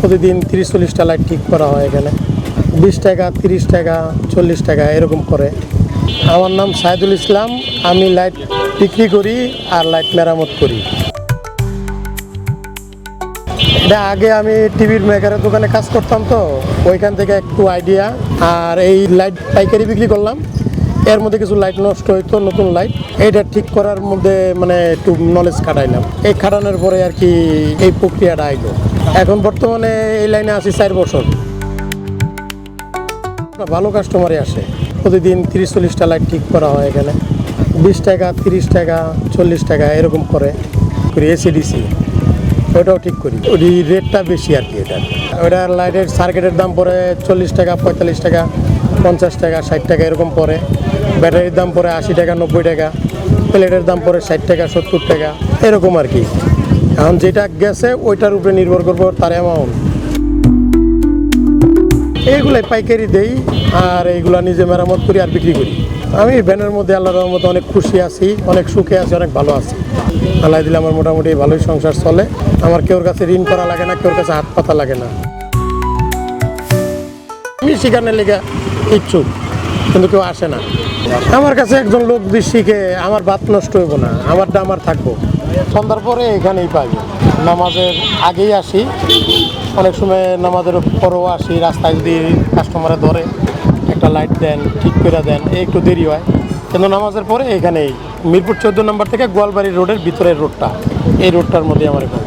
প্রতিদিন 30-40টা লাইট ঠিক করা হয় এখানে। 20 টাকা, 30 টাকা, 40 টাকা এরকম করে। আমার নাম সাইদুল ইসলাম। আমি লাইট বিক্রি করি আর লাইট মেরামত করি। এটা আগে আমি টিভির মেকারের দোকানে কাজ করতাম, তো ওইখান থেকে একটু আইডিয়া। আর এই লাইট পাইকারি বিক্রি করলাম। এর মধ্যে কিছু লাইট নষ্ট হইতো, নতুন লাইট, এইটা ঠিক করার মধ্যে মানে একটু নলেজ খাটাইলাম। এই খাটানোর পরে আর কি এই প্রক্রিয়াটা আইলো। এখন বর্তমানে এই লাইনে আছি 4 বছর। ভালো কাস্টমারই আসে। প্রতিদিন 30-40টা লাইট ঠিক করা হয় এখানে। 20 টাকা, 30 টাকা, 40 টাকা এরকম করে এসিডিসি ওটাও ঠিক করি। ওই রেটটা বেশি আর কি। ওটার লাইটের সার্কিটের দাম পড়ে 40 টাকা, 45 টাকা, 50 টাকা, 60 টাকা এরকম পড়ে। ব্যাটারির দাম পড়ে 80 টাকা, 90 টাকা। প্লেটের দাম পড়ে 60 টাকা, 70 টাকা এরকম আর কি। এখন যেটা গেছে ওইটার উপরে নির্ভর করবো তার অ্যামাউন্ট। এইগুলাই পাইকারি দেই আর এইগুলা নিজে মেরামত করি আর বিক্রি করি। আমি ভ্যানের মধ্যে আল্লাহর রহমতে অনেক খুশি আছি, অনেক সুখে আছি, অনেক ভালো আছি। আল্লাহ দিলে আমার মোটামুটি ভালোই সংসার চলে। আমার কেউর কাছে ঋণ করা লাগে না, কেউর কাছে হাত পাতা লাগে না। আমি শিখানোর লেগে ইচ্ছুক, কিন্তু কেউ আসে না। আমার কাছে একজন লোক যদি শিখে আমার ভাত নষ্ট হইব না, আমারটা আমার থাকবো। সন্ধ্যার পরে এখানেই পাই। নামাজের আগেই আসি, অনেক সময় নামাজের পরেও আসি। রাস্তায় যদি কাস্টমারে ধরে একটা লাইট দেন, ঠিক করে দেন, একটু দেরি হয়, কিন্তু নামাজের পরে এখানেই মিরপুর 14 নম্বর থেকে গোয়ালবাড়ি রোডের ভিতরের রোডটা, এই রোডটার মধ্যে আমার এখানে।